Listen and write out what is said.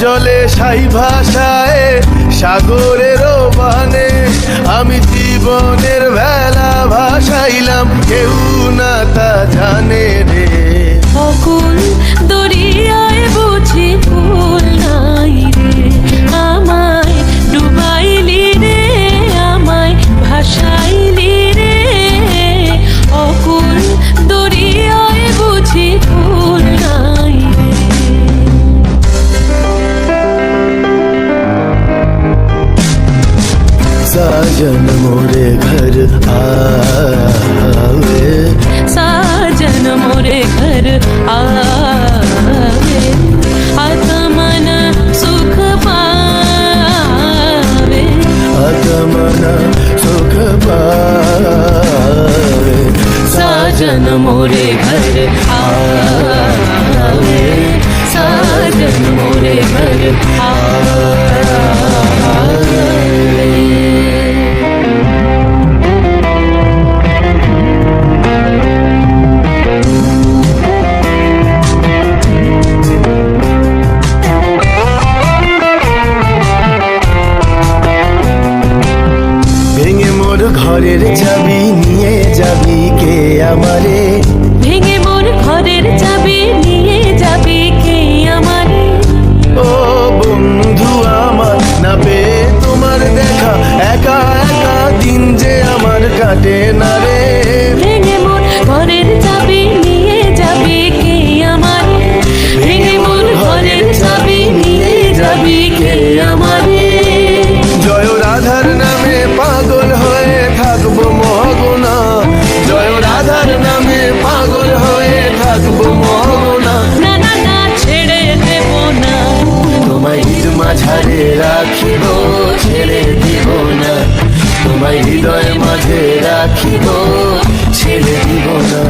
জলে সাই ভাষায় সাগরের বানে আমি জীবনের ভেলা ভাসাইলাম, কেউ না তা জানে রে। অকুল দরিয়ায় বুঝি ফুল নাই রে, আমায় ডুবাইলি রে, আমায় ভাসাইলি রে। অকুল দরিয়ায় বুঝি ফুল নাই রে। साजन मोरे घर आवे, साजन मोरे घर आवे, आत्मन सुख पावे, आत्मन सुख पावे। साजन मोरे घर आवे, साजन मोरे घर आवे। ঘরের চাবি নিয়ে যাবি কে আমারে, ভেঙে মোর ঘরের চাবি নিয়ে যাবি কে আমারে। ও বন্ধু আমার, না পেয়ে তোমার দেখা একা একা দিন যে আমার কাটে না রে। ভেঙে মোর ঘরের চাবি নিয়ে যাবি কে আমারে, ভেঙে মোর ঘরের চাবি নিয়ে যাবি কে আমারে। জয় রাধার নামে পাগল হয়ে থাকবো মহগুনা, জয় রাধার নামে পাগল হয়ে থাকবো মহগুনা। না না না ছেড়ে দেব না, তোমায় হৃদ মাঝারে রাখিব, ছেড়ে দিব না। তোমায় হৃদয় মাঝে রাখিব, ছেড়ে দিব না।